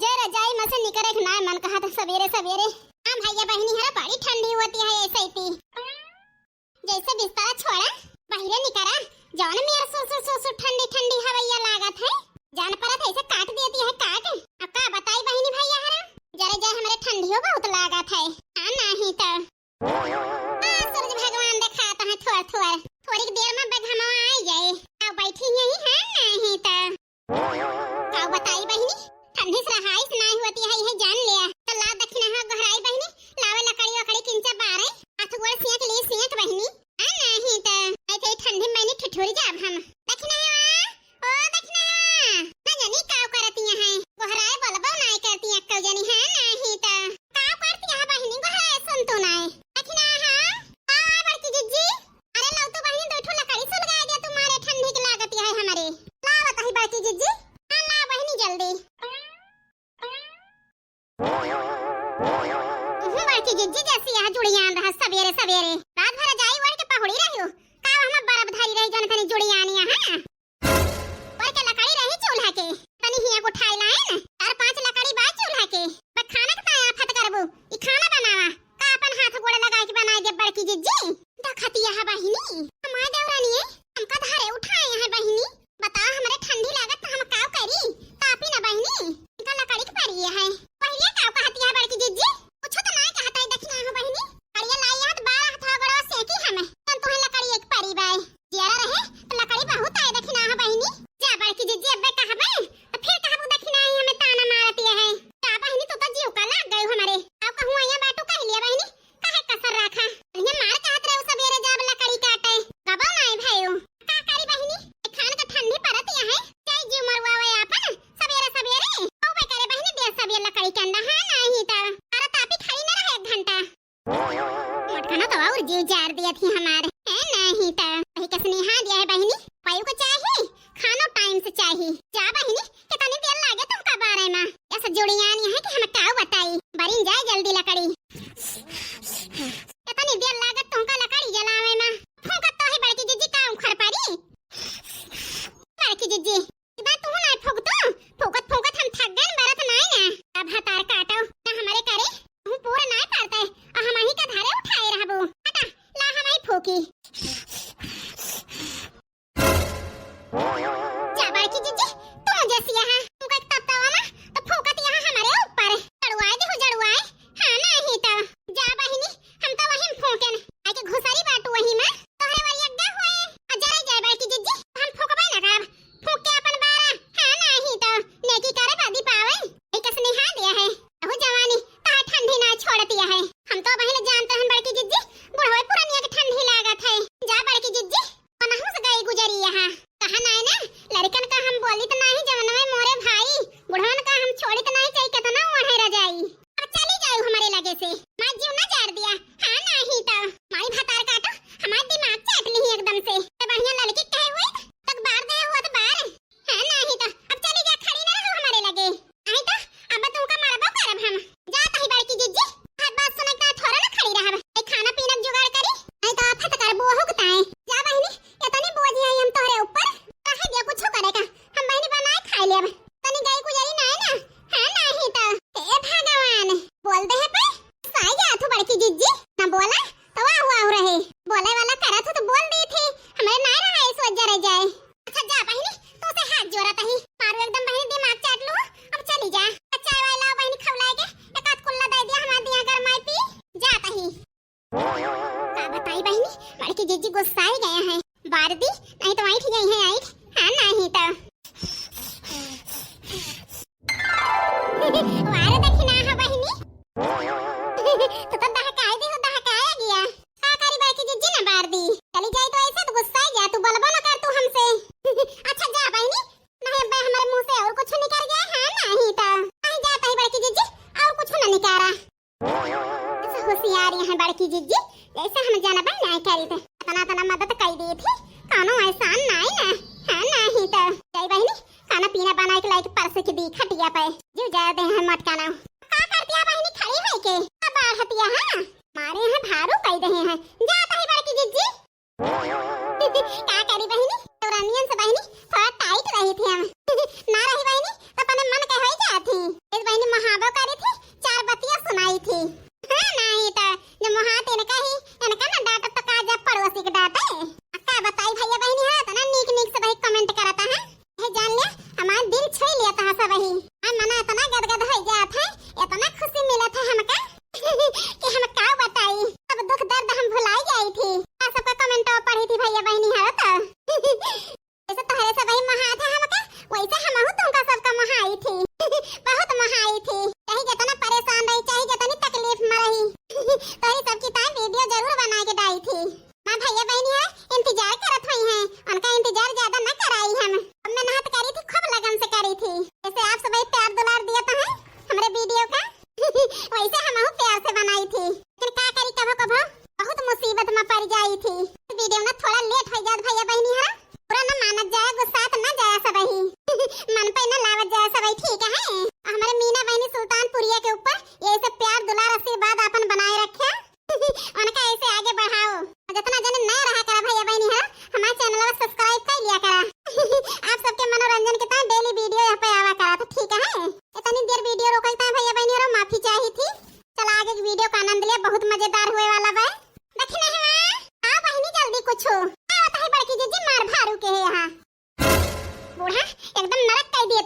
जय रजाई में से निकले ना मन कहा था सवेरे सवेरे। हाँ भैया बहनी है बड़ी ठंडी होती है ऐसे ही जैसे बिस्तर छोड़ा बाहर निकला जान मेरा सो ठंडी ठंडी हवैया लागत है जान परत ऐसे काट देती है काट। अब का बताई बहनी भैया हरा जरे जय हमारे ठंडियों बहुत लागत है। हाँ नहीं तो सूरज भगवान दिखाता है थोड़ी देर में बघमा आ जाए अब बैठी यही है नहीं तो का बताई बहनी ठंडी से रहाइश नहीं होती है यह जान लिया तो ला दक्षिणा है गहराई बहनी लावे लकड़ी वकड़ी किंचा बारे हाथ गोड़ सेक ली सेक बहनी। आ नहीं तो ऐसे ठंडी में नहीं ठिठुर जाब हम दक्षिणा है ओ दक्षिणा है ना जानी काव करती है गहराई बोलबो नहीं करती है कौ जानी है नहीं तो काव करती है बहनी गहराई सुन तो नहीं दक्षिणा है आ बड़की जिज्जी अरे लाओ तो बहनी दो ठो लकड़ी सुलगा दिया तुम्हारे ठंडी की लागत है हमारे लाओ बताई बड़की जिज्जी हां ला बहनी जल्दी बड़की जिज्जी जैसी यहाँ जुड़ियान रहा सवेरे सवेरे रात भर जाई वड़ के पहुड़ी रहियो का हम बरफ धारी रही जन तनी जुड़ियानी हां पर के लकड़ी रही चूल्हा के तनी हिया को उठाई लाए न 4-5 लकड़ी बा चूल्हा के पर खाना के आफत करबू ई खाना बनावा का अपन हाथ गोड़ लगा के बना दे बड़की जिज्जी दखतिया है बहिनी हमारे देवरानी है हमका धारे उठाए है बहिनी बता हमरे ठंडी लागत तो हम काव करी तापी ना बहिनी इनका लकड़ी के परिया है पहले काव कहती है बड़की जिज्जी कुछ तो नहीं कहता है दक्षिणा है बहिनी कड़िया लाई हाथ 12 हाथ गोड़वा सेकी हमें तन तोहे लकड़ी एक परी बाय जियारा रहे तो लकड़ी बहुत है दक्षिणा है बहिनी जा बड़की जिज्जी अबे कहबे तो फिर कहबू दक्षिणा है हमें ताना मारती है का बहिनी तू तो जीव का लाग गई हमारे अब कहूं आया बाटू कह लिया बहिनी काहे कसर रखा इन्हें मार कहत रहे सवेरे जब लकड़ी काटे गबो नहीं भाईओ का करी बहिनी खान का ठंडी परत है चाहे जीव मरवावे आपन सवेरे सवेरे होबे करे बहिनी दे सवेरे लकड़ी के अंडा है नहीं तो अरे तापी खड़ी न रहे 1 घंटा मटकना तो और जीव जार दिया थी हमारे है नहीं तो वही के स्नेहा दिया है बहिनी पायु को चाहिए खाना टाइम से चाहिए जा बहिनी कितनी देर लागे तुमका बारे में ऐसा जुड़ियानी है कि हमें का बताई बरिन जाए जल्दी लकड़ी कितनी देर लागत तुमका लकड़ी जलावे में फूंकत तो है बड़की जिज्जी का उखड़ पारी बड़की जिज्जी इधर तू नहीं फूंकतो फूंकत फूंकत हम थक गए बरत नहीं ना अब हतार काटो ना हमारे करे हम पूरा नहीं पारते और हम ही का धारे उठाए रहबो हटा ला हम ही फूकी जा बड़की जिज्जी तुम जैसी है तुमका एक तपतावा में तो फूंकत यहाँ हमारे ऊपर जड़वाए दे जड़वाए हां नहीं तो जा बहिनी हम तो वहीं फूंकेन आके घुसारी बाटू वहीं में तोहरे वाली अड्डा होए और जरे जाए बड़की जिज्जी हम फूंकबे ना करब फूंक के अपन बारा हां नहीं तो नेकी करे बादी पावे एक स्नेहा दिया है ओ जवानी ता ठंडी ना छोड़ती है हम तो पहले जानते हैं बड़की जिज्जी बुढ़वे पुरानिया के ठंडी लागत है जा बड़की जिज्जी पनहु से गई गुजरी यहां कहा नहीं ना लड़कन का हम बोली तो नहीं जवन में मोरे भाई बुढ़वन का हम छोड़ी तो नहीं चाहिए कितना ओढ़े रह जाई अब चली जाऊ हमारे लगे से मैं जीव ना जार दिया हां नहीं तो माई भतार काटो हमारे दिमाग चाट ली एकदम से तो बढ़िया लड़की कहे हुई तक बार दे हुआ तो बार हां नहीं तो अब चली जा खड़ी ना रहो हमारे लगे नहीं तो अब तुमका मारबो करब हम जात ही बड़की जिज्जी हाथ बात सुने का थोड़ा ना खड़ी रहब ए खाना पीना जुगाड़ करी नहीं तो आफत करबो हुकताए जा बहिनी इतनी बोझ है हम तोरे ऊपर काहे दिया कुछ करेगा हम बहिनी बनाए खा लेब तनी गई गुजरी नहीं ना हां नहीं तो हे भगवान बोल दे है पे साई जा तू बड़की जिज्जी ना बोला तो वाह रहे बोले वाला करा तो बोल दी थी हमें नहीं रहा इस वजह रह जाए। अच्छा जा बहिनी तू से हाथ जोड़त ही मारो एकदम बहिनी दिमाग चाट लो अब चली जा चाय वाला बहिनी खवलाएगे एक आध कुल्ला दे दिया हमारे दिया गरमाई पी जाता ही का बताई बहिनी बड़की जिज्जी गुस्सा ही गया है बार दी नहीं तो आई गई है आई हां नहीं तो वारे दक्षिणा है बहिनी तो दहकाए दे हो दहकाया गया का करी बड़की जिज्जी ना बार दी चली जाए तो ऐसा तो गुस्सा ही गया तू बोलबो ना कर तू हमसे अच्छा जा बहिनी नहीं अब हमारे मुंह से और कुछ निकल गया है नहीं तो नहीं जाता ही बड़की जिज्जी और कुछ ना निकाला ऐसा होशियार है बड़की जिज्जी जैसे हम जाना बन नहीं करी थे तना मदद कर दी थी कानो ऐसा नहीं ना हां नहीं तो जय बहिनी खाना पीना बना के लाइक परसे की दी खटिया पे जीव जाते हैं मटकाना का करती है बहिनी खड़ी है के अब हटिया है मारे हैं भारू कह रहे हैं जाता है बड़की जिज्जी का करी बहिनी तो रानियन से बहिनी थोड़ा टाइट रही थी हम ना रही बहिनी तो अपने मन कह होई जाती इस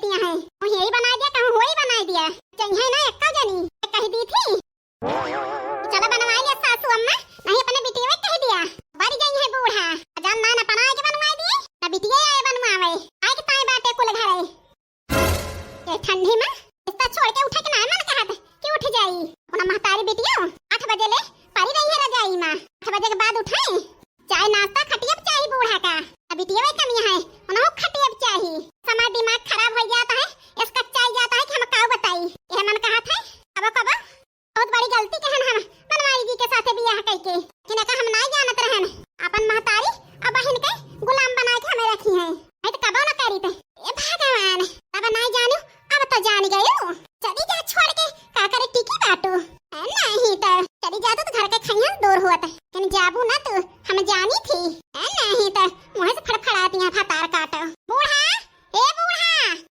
देती हैं और यही बना दिया कहूं होई बना दिया चाहिए ना एक्का जनी कह दी थी चला बनवा लिया सासू अम्मा नहीं अपने बिटिया कह दिया बड़ी गई है बूढ़ा जान ना बनाए के बनवा दिए ना बिटिया आए बनवावे आए के ताई बाटे कुल घर ये ठंडी में इसका छोड़ के उठे के ना मन कहत कि उठ जाई अपना महतारी बिटिया 8 बजे ले परी रही है रजाई में 8 बजे के बाद उठाए चाय नाश्ता खटियब चाहिए बूढ़ा का अभी टिया कमी है उन्हें खटियब चाहिए समय दिमाग खराब हो जाता है इसका चाहिए जाता है कि हम का बताई यह मन कहा था अब बहुत बड़ी गलती कहन हम बनवाई जी के साथ बियाह करके जिन्हें का हम नहीं जानत रहन अपन महतारी अब बहन के गुलाम बना के हमें रखी है नहीं तो कबो न करी थे ए भगवान अब नहीं जानू अब तो जान गयो चली जा छोड़ के का करे टिकी बाटू नहीं तो चली जा तो घर के खैया दूर हुआ था लेकिन जाबू ना तो हम जानी थी नहीं तो मुंह से फड़फड़ाती हैं फतार काटो बूढ़ा ए बूढ़ा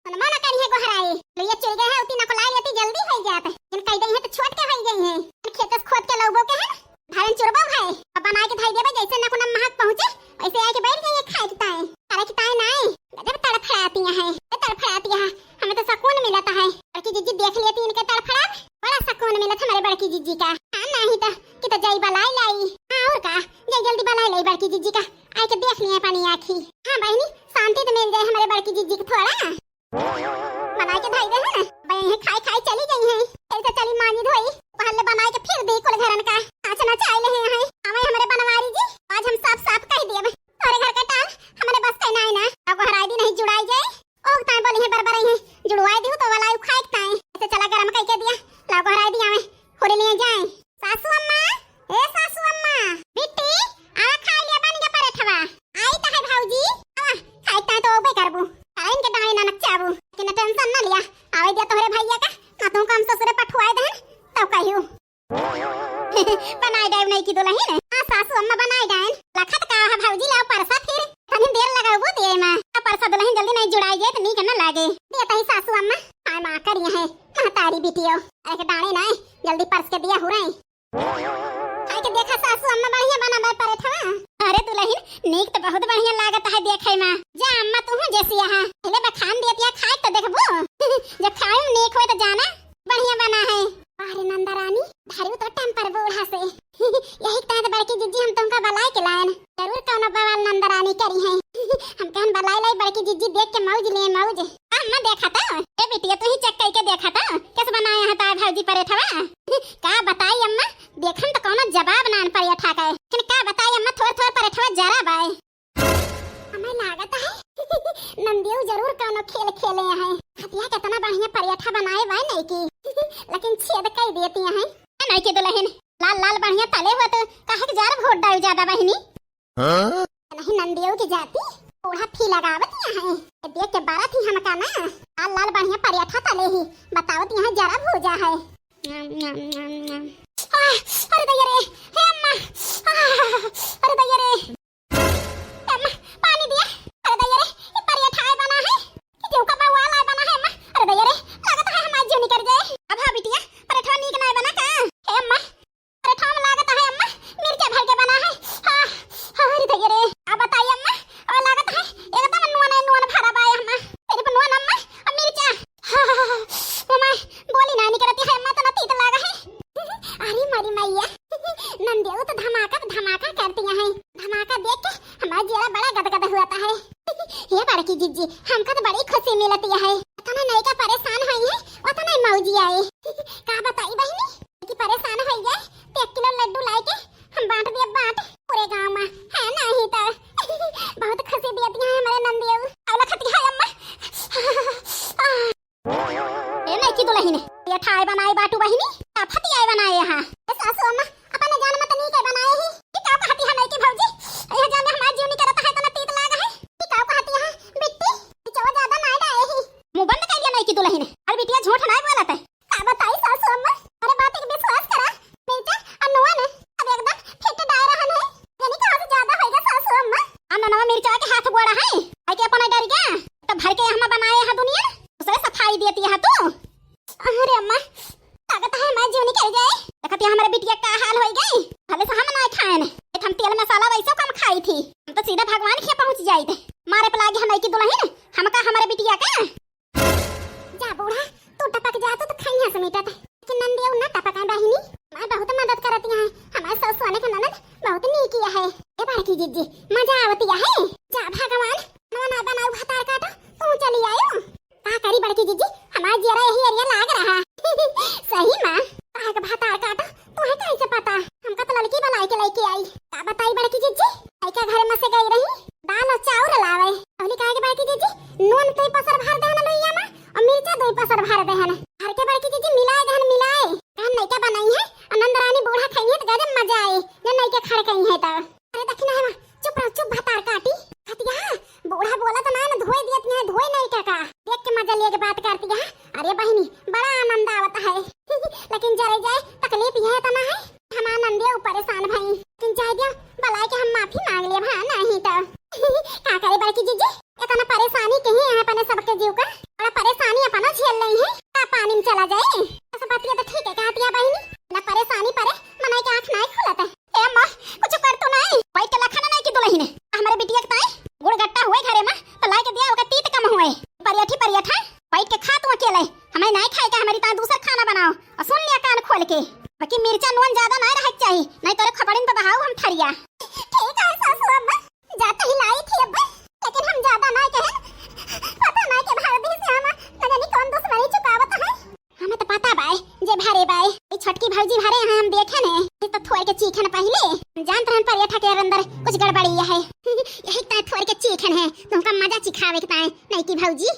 मन मन करी है गोहराई ले ये चल गए है उती न को लाई लेती जल्दी हो जात जिन कह दई है तो छोट के हो गई है खेत से खोद के लोगों के है धारन चुरबो है अब बना के धाई देबे जैसे न को महक पहुंचे ऐसे आके बैठ गई है खाए की ताए अरे की ताए नहीं गजब तड़फड़ाती है तड़फड़ाती है हमें तो सुकून मिलता है बड़की जीजी देख लेती इनके तड़फड़ा बड़ा सुकून मिलता हमारे बड़की जीजी का नहीं तो कि तो जई बलाई लाई और का जल्दी बलाई लाई बड़की जीजी का आके देख लिया पानी आखी हां बहनी शांति तो मिल जाए हमारे बड़की जीजी को थोड़ा बना के धाई दे है बहन खाई खाई चली गई है ऐसे चली मानी धोई पहले बना के फिर दे कुल घरन का अच्छा ना चाय ले हैं हमें बनवारी जी आज हम साफ साफ कह दिए तोरे घर का टाल हमारे बस का नहीं ना अब हराई दी नहीं जुड़ाई जाए ओ ताई बोली है बरबर है जुड़वाई दी तो वाला खाई ताई ऐसे चला गरम कह के दिया लाओ हराई दी हमें होरे लिए जाए सासू अम्मा ए सासू अम्मा बिट्टी आ खा लिया बन के पराठवा आई त है भौजी आ खाई ता तो बे करबू टाइम के डाले ना नचाबू कि न टेंशन ना लिया आवे दिया तोरे भैया का ना तू काम ससुरे पठवाए दे तब कहियो बनाई डाइव नहीं की दुल्हन हां सासू अम्मा बनाई डाइन लखत का है भौजी लाओ परसा फिर तनी देर लगाबू दे में परसा दुल्हन जल्दी नहीं जुड़ाई जे त नी के ना लागे देता ही सासू अम्मा आय मां करिए है महतारी बिटियो एक डाणे ना जल्दी परस के दिया हो रही आय के देखा सासू अम्मा बढ़िया बना पराठा अरे दुल्हन नीक तो बहुत बढ़िया लागत है देखे में जा अम्मा तू जैसी है पहले बखान देतिया खाए तो देखबो जब खाए में नीक होए तो जाना बढ़िया बना है अरे नंदा रानी धरू तो टेम्पर बूढ़ा से यही कहते बड़की जीजी हम तुमका बलाई के लायन जरूर कौनो बवाल नंदा रानी करी है हम कहन बलाई लाई बड़की जीजी देख के मौज लिए मौज अम्मा देखा था ए बिटिया तू ही चेक करके देखा था कैसे बनाया है तार भौजी पराठा का बताई अम्मा देखन तो कौनो जवाब नान पराठा का लेकिन का बताई अम्मा थोड़ा पराठा जरा बाय हमें लागत है नंदियो जरूर कौनो खेल खेले है हतिया कितना बढ़िया पराठा बनाए वाय नहीं की लेकिन छेद कर देती हैं नहीं के दुल्हन लाल लाल बढ़िया तले हुए तो काहे के जार वोट डाल ज्यादा बहनी नहीं नंदियो की जाती ओढ़ा फी लगावत हैं देख के बारा थी हम का ना लाल लाल बढ़िया पराठा तले ही बतावत यहां जरा भूजा है अरे दैया रे हे अम्मा अरे दैया रे अम्मा पानी दिया अरे दैया रे ये पराठा बना है कि जो का बवाल बना है अम्मा अरे दैया रे लागत है हम आज जो निकल जाए अब हां बिटिया पराठा नीक नहीं बना का हे अम्मा पराठा में लागत है अम्मा मिर्चा भर के बना है हां अरे दैया रे अब बताइए अम्मा और लागत है एकदम नून भरा बाय अम्मा तेरे पर नून अम्मा और मिर्चा अम्मा बोली ना निकलती है अम्मा तो ना तीत लागा है अरे मरी मैया नंदेव तो धमाका करती हैं धमाका देख के हमारा जेरा बड़ा गदगद हुआ है ये बड़की जीजी हमका तो बड़ी खुशी मिलती है उतना नहीं का परेशान हुई है उतना मौजी आए का बताई बहनी कि परेशान हो गए 1 किलो लड्डू लाई के हम बांट दिए पूरे गांव में है नहीं तो बहुत खुशी देती है हमारे नंदेव और खती है अम्मा ए नहीं की दुल्हन ये ठाई बनाई बाटू बहनी का फती आई बनाए यहां सासू अम्मा अपने जान मत नहीं के बनाए ही कि का कहती है नहीं की भौजी यह जाने हमारा जीव नहीं करता है तो ना तीत लागा है कि का कहती है बिट्टी चवा ज्यादा नहीं डाए ही मुंह बंद कर दिया नहीं की दुल्हन अरे बिटिया झूठ नहीं बोलत है का बताई सासू अम्मा अरे बात के विश्वास करा मिर्चा और नून अब एकदम फिट डाल रहा है यानी कहां से ज्यादा होएगा सासू अम्मा नवा मिर्चा के हाथ गोड़ा है आई के अपना डर गया तो भर के हम बनाए है दुनिया दूसरे सफाई देती है तू अरे अम्मा ताकत है मैं जीव निकल जाए देखती हमारे बिटिया का हाल हो गई भले से हम ना खाए हम तेल मसाला वैसे कम खाई थी हम तो सीधा भगवान के पहुंच जाई थे मारे पे लागे हम की दुल्हन हम का हमारे बिटिया का मिटत कि नंदी उन्ना टपका बहिनी मैं बहुत मदद करती है हमारे सास वाले का ननद बहुत नी किया है ए बड़की जीजी मजा आवती है जा भगवान ना बनाऊ भातार काटा तू चली आयो का करी बड़की जीजी हमारा जरा यही एरिया लाग रहा सही मां का भातार काटा तू है कैसे पता हमका तो लड़की बलाई के लेके आई का बताई बड़की जीजी आई का घर में से गई रही दाल और चावल लावे अगली काहे के बड़की जीजी नून तो पसर भर देहन लोइया में और मिर्चा दो पसर भर देहन हर के बड़की जीजी मिलाए देहन मिलाए कहन नहीं का बनाई है आनंद रानी बूढ़ा खाई है तो गजब मजा आए या नहीं के खड़ कहीं है तो अरे दक्षिणा है चुप रहो चुप भातार काटी खतिया बूढ़ा बोला तो ना धोए दियत नहीं धोए नहीं का देख के मजा लेके बात करती है अरे बहिनी बड़ा आनंद आवता है लेकिन जरे जाए तकलीफ यह तो ना है हम आनंद परेशान भाई लेकिन जाए दिया बलाए के हम माफी मांग ले भा नहीं तो का करे बड़की जीजी इतना परेशानी कहीं है अपने सबके जीव का बड़ा परेशानी अपना झेल रही है का पानी में चला जाए ऐसा बात तो ठीक है कहतिया बहिनी ना परेशानी परे मनाई के आंख नहीं खुलत है ए मां कुछ कर तो नहीं कोई के लखना नहीं कि दुलही ने हमारे बिटिया के ताई गुड़ गट्टा हुए घरे में तो लाई के दिया होगा तीत कम हुए परियठा बैठ के खा तू अकेले हमें नहीं खाए के हमारी ता दूसरा खाना बनाओ और सुन लिया कान खोल के बाकी मिर्चा नून ज्यादा नहीं रहे चाहिए नहीं तो खपड़िन पे बहाओ हम थरिया ठीक है सासू अम्मा जाते ही लाई थी अब्बा लेकिन हम ज्यादा नहीं कहे पता नहीं के भारत से हम न जानी कौन दुश्मनी चुकावत है हमें तो पता बाय जे भारे बाय ई छटकी भौजी भारे हैं हम देखे ने तो थोड़ के चीखन पहले जानत रहन परियठा के अंदर कुछ गड़बड़ी है यही ता थोड़ के चीखन है तुमका मजा चिखावे के ताए नहीं की भौजी